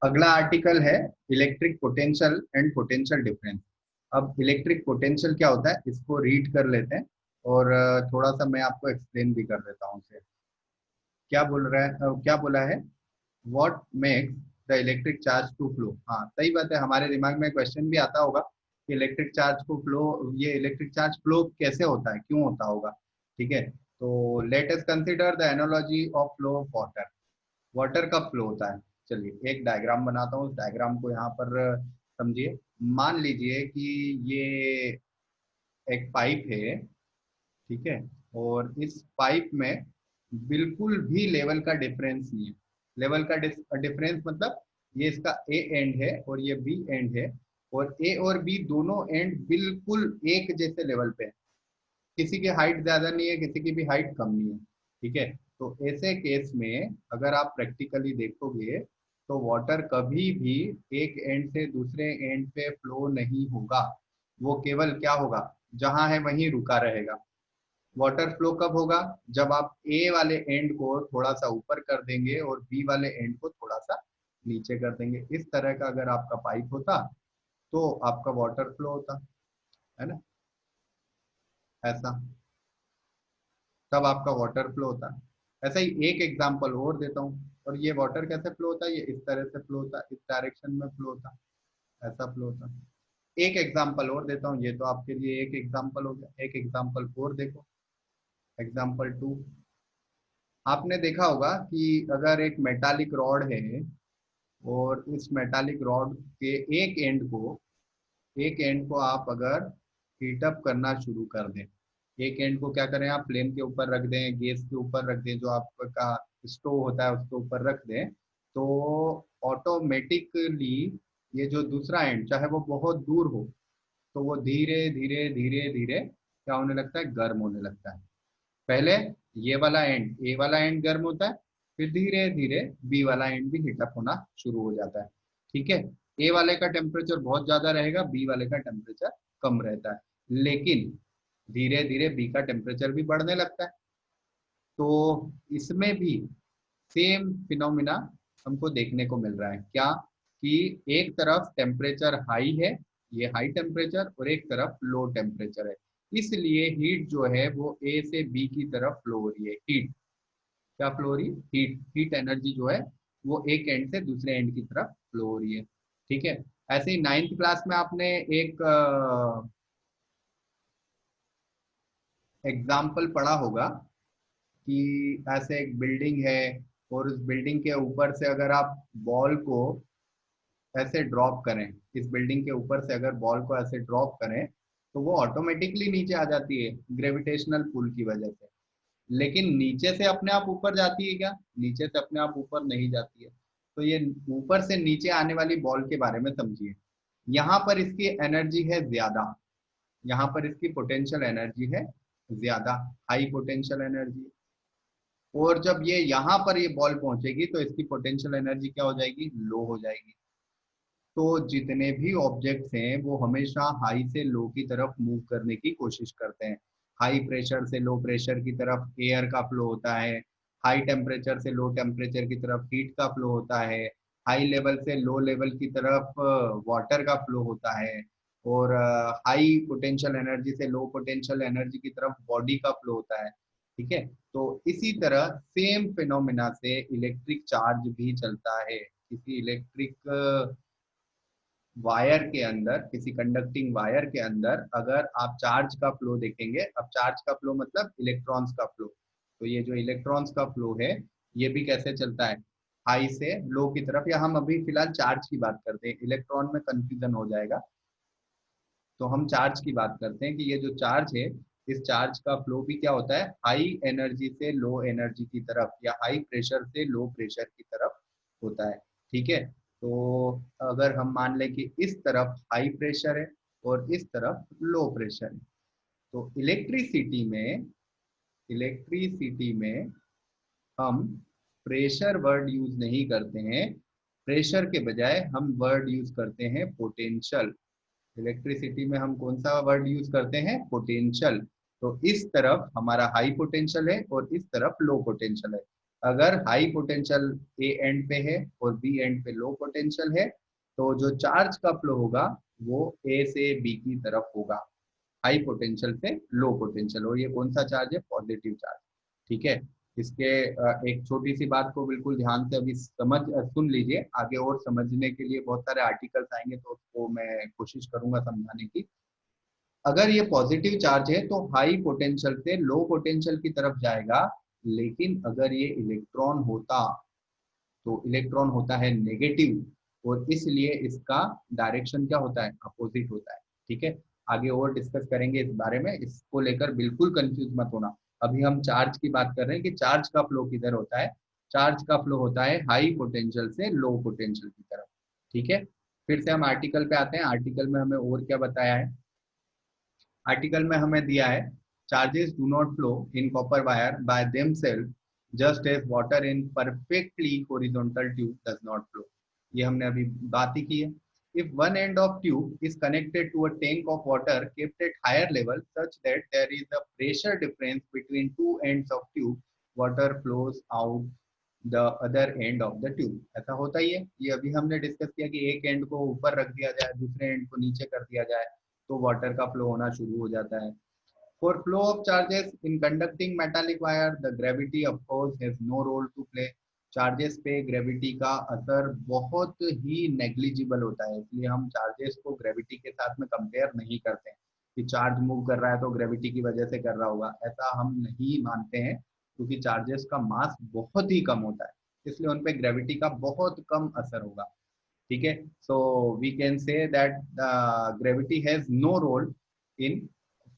अगला आर्टिकल है electric potential and potential difference. अब इलेक्ट्रिक पोटेंशियल क्या होता है इसको रीड कर लेते हैं और थोड़ा सा मैं आपको एक्सप्लेन भी कर देता हूँ उसे। क्या बोल रहा है, क्या बोला है, what makes the electric charge to flow. हाँ सही बात है, हमारे दिमाग में क्वेश्चन भी आता होगा कि इलेक्ट्रिक चार्ज को फ्लो, ये इलेक्ट्रिक चार्ज फ्लो कैसे होता है, क्यों होता होगा। ठीक है, तो let us consider the analogy of flow of water. Water कब फ्लो होता है, चलिए एक डायग्राम बनाता हूँ, उस डायग्राम को यहाँ पर समझिए। मान लीजिए कि ये एक पाइप है, ठीक है, और इस पाइप में बिल्कुल भी लेवल का डिफरेंस नहीं है। लेवल का डिफरेंस मतलब ये इसका ए एंड है और ये बी एंड है, और ए और बी दोनों एंड बिल्कुल एक जैसे लेवल पे है। किसी की हाइट ज्यादा नहीं है, किसी की भी हाइट कम नहीं है। ठीक है, तो ऐसे केस में अगर आप प्रैक्टिकली देखोगे तो वाटर कभी भी एक एंड से दूसरे एंड पे फ्लो नहीं होगा। वो केवल क्या होगा, जहां है वहीं रुका रहेगा। वाटर फ्लो कब होगा, जब आप ए वाले एंड को थोड़ा सा ऊपर कर देंगे और बी वाले एंड को थोड़ा सा नीचे कर देंगे। इस तरह का अगर आपका पाइप होता तो आपका वाटर फ्लो होता है ना, ऐसा, तब आपका वाटर फ्लो होता है। ऐसा ही एक एग्जांपल और देता हूँ, और ये वाटर कैसे फ्लो होता है, ये इस तरह से फ्लो होता है, इस डायरेक्शन में फ्लो होता है, ऐसा फ्लो होता है। एक एग्जांपल और देता हूँ, ये तो आपके लिए एक एग्जांपल हो गया, एक एग्जांपल और देखो, एग्जांपल टू। आपने देखा होगा कि अगर एक मेटालिक रॉड है और इस मेटालिक रॉड के एक एंड को आप अगर हीट अप करना शुरू कर दें, एक एंड को क्या करें, आप फ्लेम के ऊपर रख दें, गैस के ऊपर रख दें, जो आपका स्टोव होता है उसके ऊपर रख दें, तो ऑटोमेटिकली ये जो दूसरा एंड चाहे वो बहुत दूर हो, तो वो धीरे धीरे धीरे धीरे क्या होने लगता है, गर्म होने लगता है। पहले ये वाला एंड, ए वाला एंड गर्म होता है, फिर धीरे धीरे बी वाला एंड भी हीटअप होना शुरू हो जाता है। ठीक है, ए वाले का टेम्परेचर बहुत ज्यादा रहेगा, बी वाले का टेम्परेचर कम रहता है, लेकिन धीरे धीरे बी का टेम्परेचर भी बढ़ने लगता है। तो इसमें भी सेम फिनोमिना हमको देखने को मिल रहा है, क्या कि एक तरफ टेम्परेचर हाई है, ये हाई टेम्परेचर, और एक तरफ लो टेम्परेचर है। इसलिए हीट जो है वो ए से बी की तरफ फ्लो हो रही है। हीट क्या फ्लो हो रही है, हीट, हीट एनर्जी जो है वो एक एंड से दूसरे एंड की तरफ फ्लो हो रही है। ठीक है, ऐसे ही नाइन्थ क्लास में आपने एक एग्जाम्पल पढ़ा होगा कि ऐसे एक बिल्डिंग है, और उस बिल्डिंग के ऊपर से अगर आप बॉल को ऐसे ड्रॉप करें, इस बिल्डिंग के ऊपर से अगर बॉल को ऐसे ड्रॉप करें तो वो ऑटोमेटिकली नीचे आ जाती है ग्रेविटेशनल पुल की वजह से। लेकिन नीचे से अपने आप ऊपर जाती है क्या, नीचे से अपने आप ऊपर नहीं जाती है। तो ये ऊपर से नीचे आने वाली बॉल के बारे में समझिए। यहाँ पर इसकी एनर्जी है ज्यादा, यहाँ पर इसकी पोटेंशियल एनर्जी है ज्यादा, हाई पोटेंशियल एनर्जी। और जब ये यहाँ पर ये बॉल पहुंचेगी तो इसकी पोटेंशियल एनर्जी क्या हो जाएगी, लो हो जाएगी। तो जितने भी ऑब्जेक्ट्स हैं वो हमेशा हाई से लो की तरफ मूव करने की कोशिश करते हैं। हाई प्रेशर से लो प्रेशर की तरफ एयर का फ्लो होता है, हाई टेम्परेचर से लो टेम्परेचर की तरफ हीट का फ्लो होता है, हाई लेवल से लो लेवल की तरफ वाटर का फ्लो होता है, और हाई पोटेंशियल एनर्जी से लो पोटेंशियल एनर्जी की तरफ बॉडी का फ्लो होता है। ठीक है, तो इसी तरह सेम फिनोमिना से इलेक्ट्रिक चार्ज भी चलता है। किसी इलेक्ट्रिक वायर के अंदर, किसी कंडक्टिंग वायर के अंदर अगर आप चार्ज का फ्लो देखेंगे, अब चार्ज का फ्लो मतलब इलेक्ट्रॉन्स का फ्लो, तो ये जो इलेक्ट्रॉन्स का फ्लो है ये भी कैसे चलता है, हाई से लो की तरफ। या हम अभी फिलहाल चार्ज की बात करते हैं, इलेक्ट्रॉन में कंफ्यूजन हो जाएगा, तो हम चार्ज की बात करते हैं कि ये जो चार्ज है, इस चार्ज का फ्लो भी क्या होता है, हाई एनर्जी से लो एनर्जी की तरफ, या हाई प्रेशर से लो प्रेशर की तरफ होता है। ठीक है, तो अगर हम मान लें कि इस तरफ हाई प्रेशर है और इस तरफ लो प्रेशर है, तो इलेक्ट्रिसिटी में हम प्रेशर वर्ड यूज नहीं करते हैं, प्रेशर के बजाय हम वर्ड यूज करते हैं पोटेंशियल। इलेक्ट्रिसिटी में हम कौन सा वर्ड यूज करते हैं, पोटेंशियल। तो इस तरफ हमारा हाई पोटेंशियल है और इस तरफ लो पोटेंशियल है, अगर हाई पोटेंशियल ए एंड पे है और बी एंड पे लो पोटेंशियल है, तो जो चार्ज का फ्लो होगा वो ए से बी की तरफ होगा, हाई पोटेंशियल से लो पोटेंशियल। और ये कौन सा चार्ज है? Positive charge. ठीक है। इसके एक छोटी सी बात को बिल्कुल ध्यान से अभी सुन लीजिए, आगे और समझने के लिए बहुत सारे आर्टिकल्स आएंगे तो उसको मैं कोशिश करूंगा समझाने की। अगर ये पॉजिटिव चार्ज है तो हाई पोटेंशियल से लो पोटेंशियल की तरफ जाएगा, लेकिन अगर ये इलेक्ट्रॉन होता तो इलेक्ट्रॉन होता है नेगेटिव, और इसलिए इसका डायरेक्शन क्या होता है? अपोजिट होता है। ठीक है। आगे और डिस्कस करेंगे इस बारे में, इसको लेकर बिल्कुल कंफ्यूज मत होना। अभी हम चार्ज की बात कर रहे हैं कि चार्ज का फ्लो किधर होता है। चार्ज का फ्लो होता है हाई पोटेंशियल से लो पोटेंशियल की तरफ। ठीक है। फिर से हम आर्टिकल पे आते हैं। आर्टिकल में हमें और क्या बताया है? आर्टिकल में हमें दिया है charges do not flow in copper wire by themselves just as water in perfectly horizontal tube does not flow. ये हमने अभी बात ही की है। If one end of tube is connected to a tank of water kept at higher level such that there is a pressure difference between two ends of tube, water flows out the other end of the tube। ऐसा होता ही है। ये अभी हमने discuss किया कि एक and को ऊपर रख दिया जाए, दूसरे एंड को नीचे कर दिया जाए, तो वाटर का फ्लो होना शुरू हो जाता है। For flow of charges in conducting metallic wire, the gravity of course has no role to play। Charges पे ग्रेविटी का असर बहुत ही नेग्लिजिबल होता है, इसलिए हम चार्जेस को ग्रेविटी के साथ में कंपेयर नहीं करते हैं कि चार्ज मूव कर रहा है तो ग्रेविटी की वजह से कर रहा होगा, ऐसा हम नहीं मानते हैं, क्योंकि चार्जेस का मास बहुत ही कम होता है, इसलिए उन पे ग्रेविटी का बहुत कम असर होगा। ठीक है। So we can say that gravity has no role in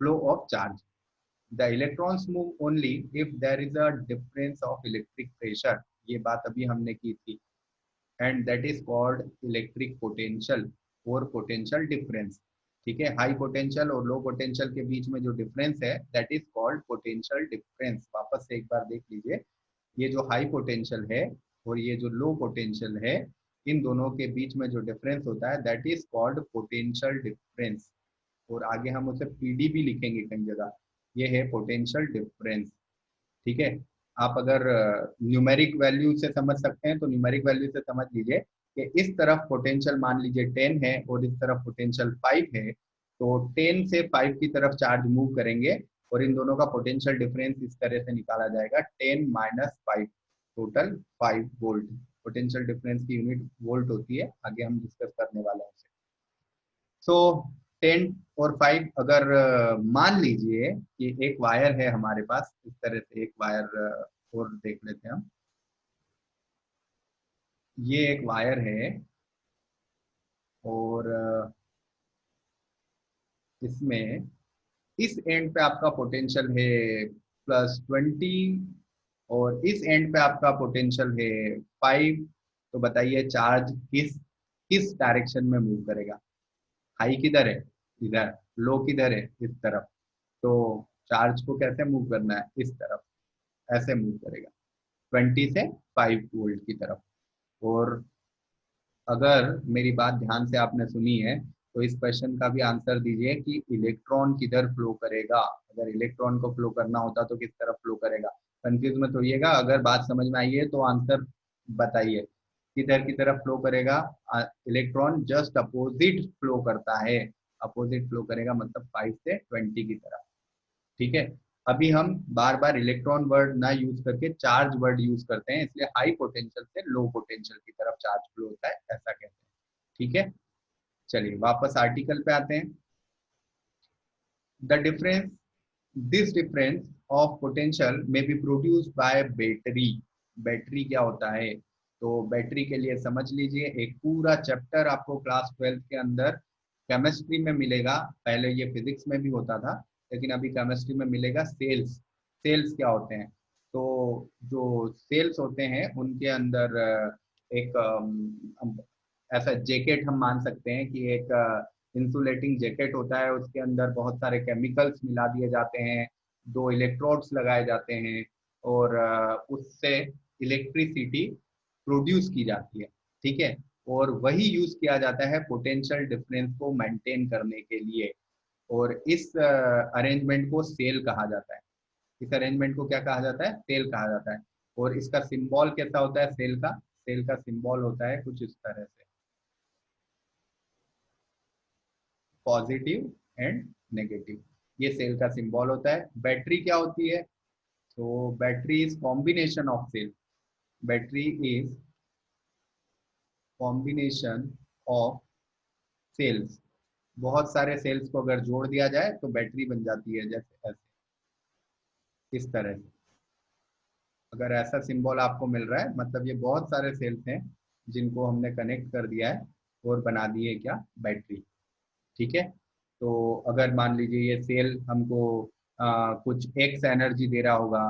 flow of charge। The electrons move only if there is a difference of electric pressure। ये बात अभी हमने की थी। And that is called electric potential और potential difference। ठीक है। High potential और लो पोटेंशियल के बीच में जो डिफरेंस है that is called potential difference. वापस से एक बार देख लीजिए, ये जो हाई पोटेंशियल है और ये जो लो पोटेंशियल है, इन दोनों के बीच में जो डिफरेंस होता है that is called potential difference. और आगे हम उसे पीडी भी लिखेंगे कई जगह। ये है पोटेंशियल डिफरेंस। ठीक है। आप अगर न्यूमेरिक वैल्यू से समझ सकते हैं तो न्यूमेरिक वैल्यू से समझ लीजिए कि इस तरफ पोटेंशियल मान लीजिए 10 है और इस तरफ पोटेंशियल 5 है, तो 10 से 5 की तरफ चार्ज मूव करेंगे और इन दोनों का पोटेंशियल डिफरेंस इस तरह से निकाला जाएगा 10 minus 5, total 5 volt. Potential difference की यूनिट वोल्ट होती है, आगे हम डिस्कस करने वाले हैं। सो 10 और 5 अगर मान लीजिए कि एक वायर है हमारे पास, इस तरह से एक वायर और देख लेते हैं हम। ये एक वायर है और इसमें इस एंड पे आपका पोटेंशियल है +20 और इस एंड पे आपका पोटेंशियल है 5। तो बताइए चार्ज किस किस डायरेक्शन में मूव करेगा? हाई किधर है? इधर। लो किधर है? इस तरफ। तो चार्ज को कैसे मूव करना है? इस तरफ, ऐसे मूव करेगा 20 से 5 वोल्ट की तरफ। और अगर मेरी बात ध्यान से आपने सुनी है तो इस क्वेश्चन का भी आंसर दीजिए कि इलेक्ट्रॉन किधर फ्लो करेगा। अगर इलेक्ट्रॉन को फ्लो करना होता तो किस तरफ फ्लो करेगा? कंफ्यूज मत होइएगा, अगर बात समझ में आई है तो आंसर बताइए किधर की तरफ फ्लो करेगा। इलेक्ट्रॉन जस्ट अपोजिट फ्लो करता है, अपोजिट फ्लो करेगा मतलब 5 से 20 की तरफ। ठीक है। अभी हम बार बार इलेक्ट्रॉन वर्ड ना यूज करके चार्ज वर्ड यूज करते हैं, इसलिए हाई पोटेंशियल से लो पोटेंशियल की तरफ चार्ज फ्लो होता है, ऐसा कहते हैं। ठीक है। चलिए वापस आर्टिकल पे आते हैं। The difference this difference of potential में be produced by battery. Battery क्या होता है? तो बैटरी के लिए समझ लीजिए, एक पूरा चैप्टर आपको क्लास 12 के अंदर केमिस्ट्री में मिलेगा। पहले ये फिजिक्स में भी होता था, लेकिन अभी केमिस्ट्री में मिलेगा। सेल्स, सेल्स क्या होते हैं? तो जो सेल्स होते हैं उनके अंदर एक ऐसा जैकेट हम मान सकते हैं कि एक इंसुलेटिंग जैकेट होता है, उसके अंदर बहुत सारे केमिकल्स मिला दिए जाते हैं, 2 इलेक्ट्रोड्स लगाए जाते हैं और उससे इलेक्ट्रिसिटी प्रोड्यूस की जाती है। ठीक है। और वही यूज किया जाता है पोटेंशियल डिफरेंस को मेंटेन करने के लिए, और इस अरेंजमेंट को सेल कहा जाता है। इस अरेंजमेंट को क्या कहा जाता है? सेल कहा जाता है। और इसका सिंबल कैसा होता है सेल का सिंबल होता है कुछ इस तरह से, पॉजिटिव एंड नेगेटिव, ये सेल का सिंबल होता है। बैटरी क्या होती है? तो battery is combination of cell, battery is combination of cells, बहुत सारे सेल्स को अगर जोड़ दिया जाए तो बैटरी बन जाती है, जैसे ऐसे इस तरह से। अगर ऐसा सिंबल आपको मिल रहा है मतलब ये बहुत सारे सेल्स हैं जिनको हमने कनेक्ट कर दिया है और बना दिए क्या, बैटरी। ठीक है, तो अगर मान लीजिए ये सेल हमको कुछ एक्स एनर्जी दे रहा होगा,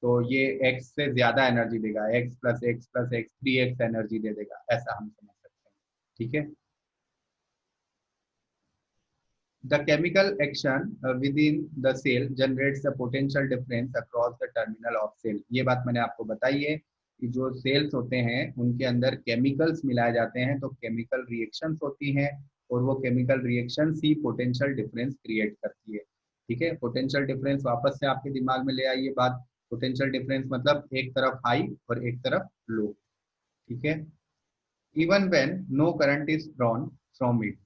तो ये एक्स से ज्यादा एनर्जी देगा, x plus x plus x 3x energy दे देगा, ऐसा हम समझ सकते हैं। ठीक है, the chemical action within the cell generates the potential difference across the terminal of cell। ये बात मैंने आपको बताई है कि जो सेल्स होते हैं उनके अंदर केमिकल्स मिलाए जाते हैं तो केमिकल रिएक्शंस होती हैं, और वो केमिकल रिएक्शंस ही पोटेंशियल डिफरेंस क्रिएट करती है। ठीक है, पोटेंशियल डिफरेंस वापस से आपके दिमाग में ले आइए बात, पोटेंशियल डिफरेंस मतलब एक तरफ हाई और एक तरफ लो। ठीक है, even when no current is drawn from it.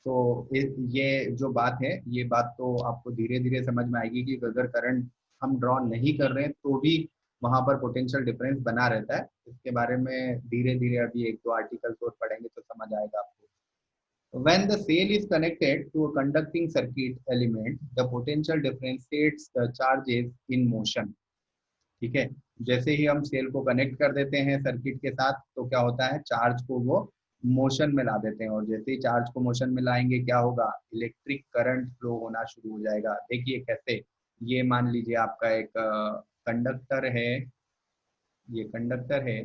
तो ये जो बात है, ये बात तो आपको धीरे धीरे समझ में आएगी कि अगर करंट हम ड्रॉ नहीं कर रहे हैं तो भी वहां पर पोटेंशियल डिफरेंस बना रहता है। इसके बारे में धीरे धीरे अभी एक दो आर्टिकल्स और पढ़ेंगे तो समझ आएगा आपको। When the cell is connected to a conducting circuit element, the potential differentiates the charges in motion। ठीक है, जैसे ही हम सेल को कनेक्ट कर देते हैं सर्किट के साथ तो क्या होता है, चार्ज को वो मोशन में ला देते हैं, और जैसे ही चार्ज को मोशन में लाएंगे क्या होगा, इलेक्ट्रिक करंट फ्लो होना शुरू हो जाएगा। देखिए कैसे, ये मान लीजिए आपका एक कंडक्टर है, ये कंडक्टर है,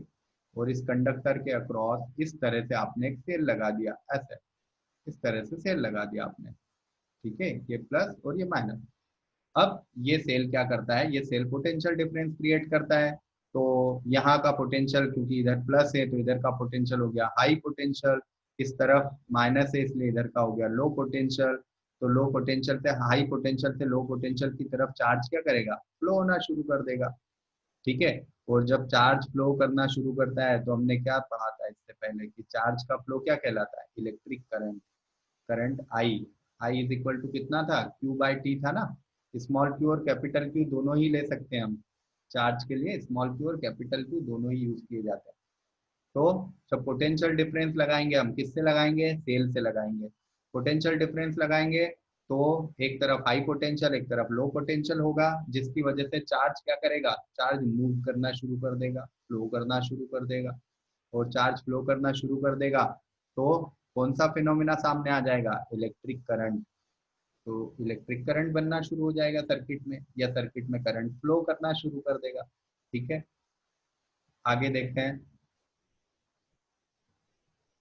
और इस कंडक्टर के अक्रॉस इस तरह से आपने एक सेल लगा दिया, ऐसे इस तरह से सेल लगा दिया आपने। ठीक है, ये प्लस और ये माइनस। अब ये सेल क्या करता है, ये सेल पोटेंशियल डिफरेंस क्रिएट करता है। तो यहाँ का पोटेंशियल क्योंकि इधर प्लस है तो इधर का पोटेंशियल हो गया हाई पोटेंशियल, इस तरफ माइनस है इसलिए इधर का हो गया लो पोटेंशियल। तो लो पोटेंशियल से हाई पोटेंशियल से लो पोटेंशियल की तरफ चार्ज क्या करेगा, फ्लो होना शुरू कर देगा। ठीक है, और जब चार्ज फ्लो करना शुरू करता है तो हमने क्या पढ़ा था इससे पहले कि चार्ज का फ्लो क्या कहलाता है, electric current. Current I, I is equal to कितना था, क्यू बाई टी था ना। स्मॉल क्यू और कैपिटल क्यू दोनों ही ले सकते हैं हम, चार्ज के लिए स्मॉल क्यू और कैपिटल क्यू दोनों ही यूज किए जाते हैं। तो जब पोटेंशियल डिफरेंस लगाएंगे हम किससे लगाएंगे, सेल से लगाएंगे। पोटेंशियल डिफरेंस लगाएंगे तो एक तरफ हाई पोटेंशियल एक तरफ लो पोटेंशियल होगा, जिसकी वजह से चार्ज क्या करेगा, चार्ज मूव करना शुरू कर देगा, फ्लो करना शुरू कर देगा। और चार्ज फ्लो करना शुरू कर देगा तो कौन सा फिनोमिना सामने आ जाएगा, इलेक्ट्रिक करंट। तो इलेक्ट्रिक करंट बनना शुरू हो जाएगा सर्किट में, या सर्किट में करंट फ्लो करना शुरू कर देगा। ठीक है, आगे देखते हैं।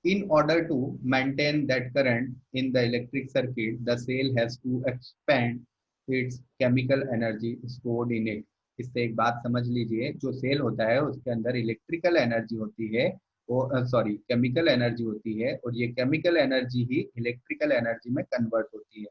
In order to maintain that current in the electric circuit, the cell has to expand its chemical energy stored in it। इससे एक बात समझ लीजिए, जो सेल होता है उसके अंदर इलेक्ट्रिकल एनर्जी होती है, वो सॉरी केमिकल एनर्जी होती है, और ये केमिकल एनर्जी ही इलेक्ट्रिकल एनर्जी में कन्वर्ट होती है।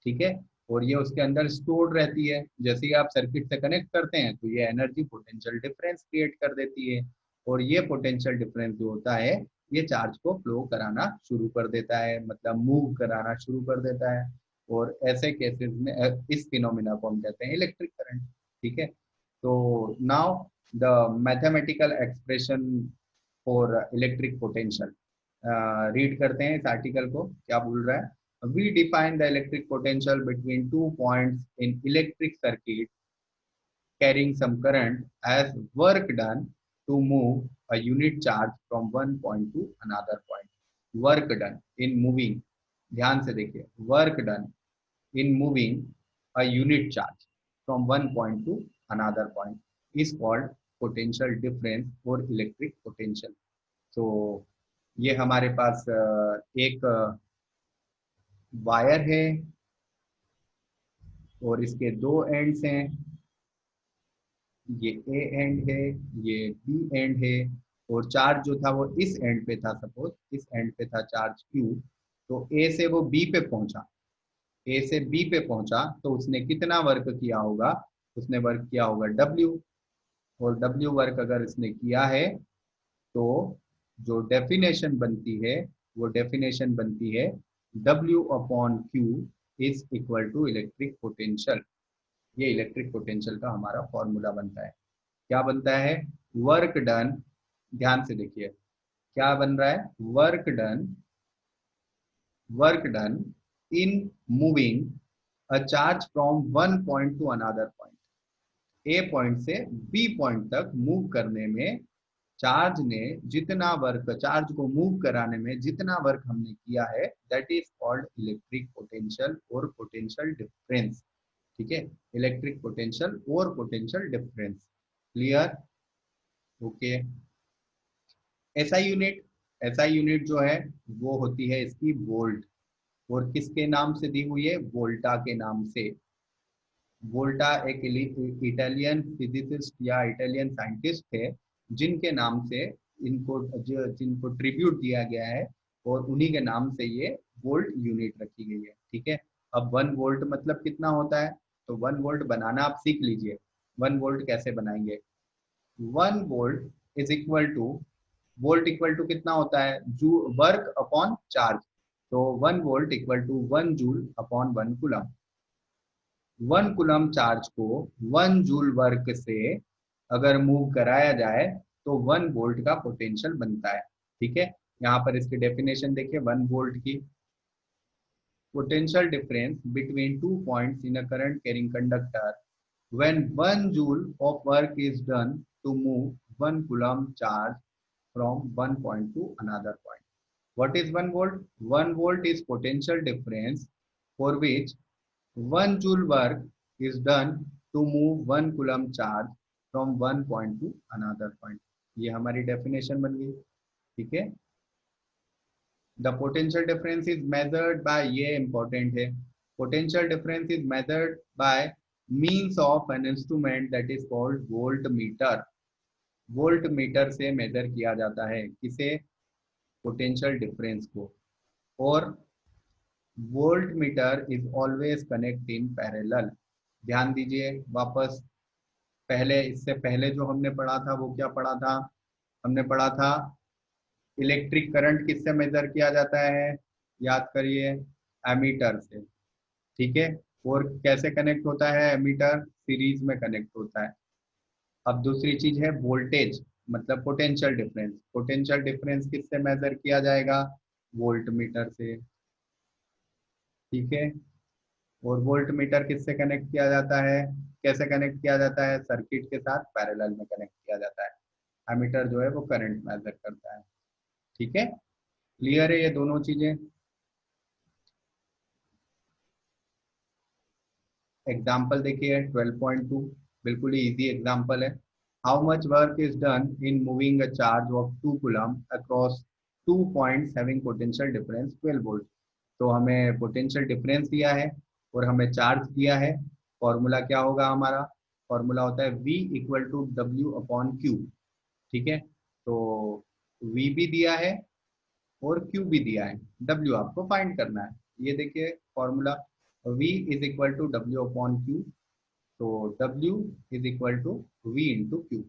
ठीक है, और ये उसके अंदर स्टोर्ड रहती है। जैसे ही आप सर्किट से कनेक्ट करते हैं तो ये एनर्जी पोटेंशियल डिफरेंस क्रिएट कर देती है, और ये पोटेंशियल डिफरेंस जो होता है ये चार्ज को फ्लो कराना शुरू कर देता है, मतलब मूव कराना शुरू कर देता है। और ऐसे केसेस में इस फिनोमिना को हम कहते हैं इलेक्ट्रिक करंट। ठीक है, तो now the mathematical expression for electric potential, read करते हैं इस आर्टिकल को क्या बोल रहा है। We define the electric potential between 2 points in electric circuit carrying some current as work done to move a unit charge from one point to another point। work done in moving, ध्यान से देखिए, work done in moving a unit charge from one point to another point is called potential difference or electric potential। तो ये हमारे पास एक wire है और इसके दो एंड्स हैं, ये ए एंड है, ये बी एंड है, और चार्ज जो था वो इस एंड पे था, सपोज इस एंड पे था चार्ज क्यू। तो ए से वो बी पे पहुंचा, ए से बी पे पहुंचा तो उसने कितना वर्क किया होगा, उसने वर्क किया होगा डब्ल्यू। और W वर्क अगर इसने किया है तो जो डेफिनेशन बनती है वो डेफिनेशन बनती है W upon Q is equal to electric potential. ये इलेक्ट्रिक पोटेंशियल का हमारा फॉर्मूला बनता है। क्या बनता है? वर्क डन, ध्यान से देखिए क्या बन रहा है, work done in moving a charge from one point two another point. A point से बी पॉइंट तक मूव करने में चार्ज ने जितना वर्क, चार्ज को मूव कराने में जितना वर्क हमने किया है, that is called electric potential और पोटेंशियल डिफरेंस। ठीक है, इलेक्ट्रिक पोटेंशियल और potential difference. Clear? Okay. SI unit, SI unit जो है वो होती है इसकी वोल्ट, और किसके नाम से दी हुई है? वोल्टा के नाम से। वोल्टा एक इटालियन फिजिसिस्ट या इटालियन साइंटिस्ट थे जिनके नाम से इनको, जिनको ट्रिब्यूट दिया गया है, और उन्हीं के नाम से ये वोल्ट यूनिट रखी गई है। ठीक है, अब 1 वोल्ट मतलब कितना होता है, तो 1 वोल्ट बनाना आप सीख लीजिए। 1 वोल्ट कैसे बनाएंगे? 1 volt is equal to, volt equal to कितना होता है? Joule work upon charge. तो 1 volt equal to 1 joule upon 1 coulomb. 1 coulomb charge को 1 जूल वर्क से अगर मूव कराया जाए तो 1 वोल्ट का पोटेंशियल बनता है। ठीक है, यहाँ पर इसकी डेफिनेशन देखिए 1 वोल्ट की। Potential difference between two points in a current carrying conductor when 1 joule of work is done to move 1 coulomb charge from one point to another point. What is 1 volt? 1 volt is potential difference for which 1 joule work is done to move 1 coulomb charge from one point to another point. ये हमारी definition बन गई। ठीक है, the potential difference is measured by, ये important है, potential difference is measured by means of an instrument that is called voltmeter. Voltmeter से major किया जाता है किसे? पोटेंशियल डिफरेंस को। और voltmeter is always connect in parallel. ध्यान दीजिए वापस, पहले, इससे पहले जो हमने पढ़ा था वो क्या पढ़ा था? हमने पढ़ा था इलेक्ट्रिक करंट किससे मेजर किया जाता है? याद करिए, एमीटर से। ठीक है, और कैसे कनेक्ट होता है एमीटर? सीरीज में कनेक्ट होता है। अब दूसरी चीज है वोल्टेज, मतलब पोटेंशियल डिफरेंस। पोटेंशियल डिफरेंस किससे मेजर किया जाएगा? वोल्टमीटर से। ठीक है, और वोल्टमीटर किससे कनेक्ट किया जाता है? कैसे कनेक्ट किया जाता है? सर्किट के साथ पैरेलल में कनेक्ट किया जाता है। एमीटर जो है वो करंट मेजर करता है। ठीक है, क्लियर है ये दोनों चीजें? एग्जाम्पल देखिए 12.2, बिल्कुल ही इजी एग्जाम्पल है। How much work is done in moving a charge of 2 coulomb across 2 points having potential difference 12 volt. तो हमें पोटेंशियल डिफरेंस दिया है और हमें चार्ज दिया है। फॉर्मूला क्या होगा हमारा? फॉर्मूला होता है V equal to W upon Q. ठीक है, तो V भी दिया है और Q भी दिया है, W आपको फाइंड करना है। ये देखिए formula, V is equal to W upon Q, तो W is equal to V into Q.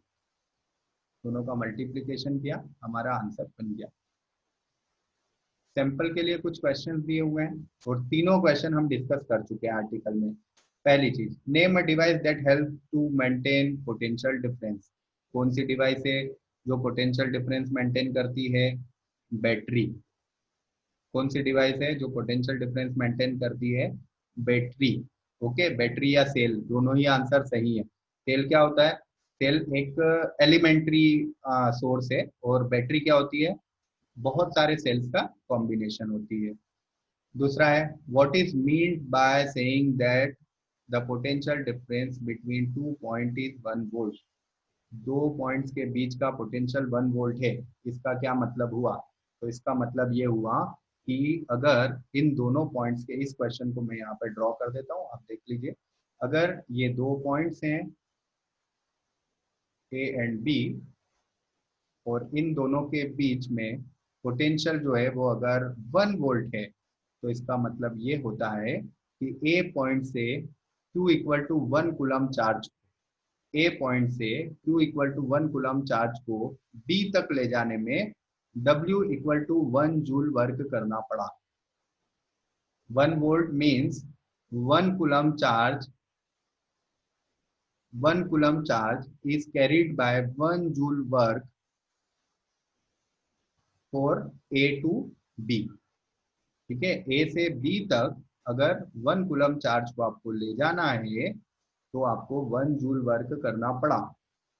दोनों का मल्टीप्लीकेशन किया, हमारा आंसर बन गया। सैंपल के लिए कुछ क्वेश्चन दिए हुए हैं और तीनों क्वेश्चन हम डिस्कस कर चुके हैं आर्टिकल में। पहली चीज, name a device that help to maintain potential difference. कौन सी डिवाइस है जो पोटेंशियल डिफरेंस मेंटेन करती है? बैटरी। कौन सी डिवाइस है जो पोटेंशियल डिफरेंस मेंटेन करती है? बैटरी। ओके, बैटरी या सेल, दोनों ही आंसर सही है। सेल क्या होता है? सेल एक एलिमेंट्री सोर्स है, और बैटरी क्या होती है? बहुत सारे सेल्स का कॉम्बिनेशन होती है। दूसरा है, what is mean by saying that the potential difference between two point is 1 volt. दो पॉइंट्स के बीच का पोटेंशियल 1 वोल्ट है, इसका क्या मतलब हुआ? तो इसका मतलब ये हुआ कि अगर इन दोनों पॉइंट्स के, इस क्वेश्चन को मैं यहाँ पर ड्रॉ कर देता हूँ, आप देख लीजिए। अगर ये दो पॉइंट्स हैं ए एंड बी, और इन दोनों के बीच में पोटेंशियल जो है वो अगर 1 वोल्ट है, तो इसका मतलब ये होता है कि ए पॉइंट से Q equal to 1 coulomb charge A point से Q equal to 1 coulomb charge को B तक ले जाने में W equal to 1 joule work करना पड़ा। 1 volt means 1 coulomb charge is carried by 1 joule work for A to B। ठीक है, A से B तक अगर 1 कूलम चार्ज को आपको ले जाना है तो आपको 1 जूल वर्क करना पड़ा।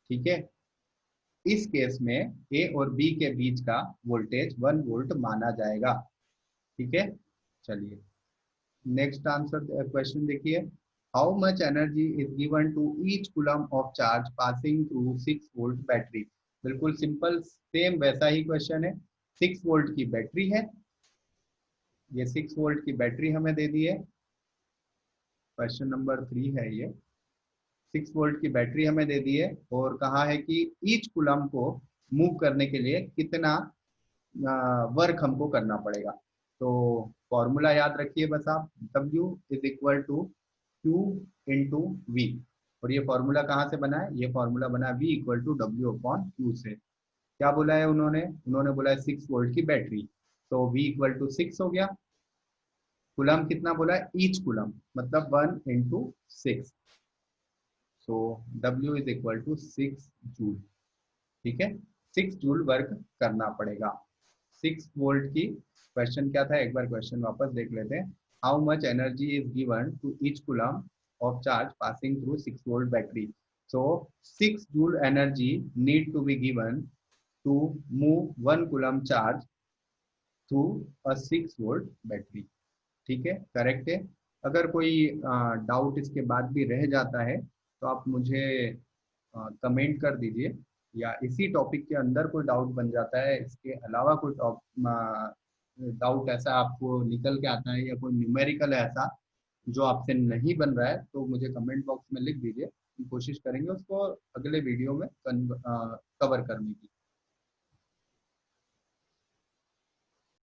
ठीक है, इस केस में A और B के बीच का वोल्टेज 1 वोल्ट माना जाएगा। ठीक है, चलिए नेक्स्ट आंसर क्वेश्चन देखिए, how much energy is given to each coulomb of charge passing through 6 volt battery. बिल्कुल सिंपल सेम वैसा ही क्वेश्चन है। 6 वोल्ट की बैटरी है, ये 6 वोल्ट की बैटरी हमें दे दी है, क्वेश्चन नंबर 3 है ये। 6 वोल्ट की बैटरी हमें दे दी है और कहा है कि ईच कूलम को मूव करने के लिए कितना वर्क हमको करना पड़ेगा। तो फॉर्मूला याद रखिए बस आप, W is equal to Q into V. और ये फॉर्मूला कहाँ से बना है, ये फॉर्मूला बना है V equal to W upon Q से। क्या बोला है उन्होंने बोला है 6 वोल्ट की बैटरी, तो V इक्वल टू 6 हो गया। कूलम कितना बोला है, ईच कूलम मतलब 1 into 6, so W is equal to 6 joule. ठीक है, 6 जूल वर्क करना पड़ेगा। 6 वोल्ट की क्वेश्चन क्या था, एक बार क्वेश्चन वापस देख लेते हैं। How much energy is given to each coulomb of charge passing through 6 volt battery. So 6 joule energy need to be given to move 1 coulomb charge through a 6 volt battery. ठीक है, correct है। अगर कोई doubt इसके बाद भी रह जाता है तो आप मुझे कमेंट कर दीजिए, या इसी टॉपिक के अंदर कोई डाउट बन जाता है, इसके अलावा कोई डाउट ऐसा आपको निकल के आता है, या कोई न्यूमेरिकल है ऐसा जो आपसे नहीं बन रहा है, तो मुझे कमेंट बॉक्स में लिख दीजिए। कोशिश करेंगे उसको अगले वीडियो में कवर करने की।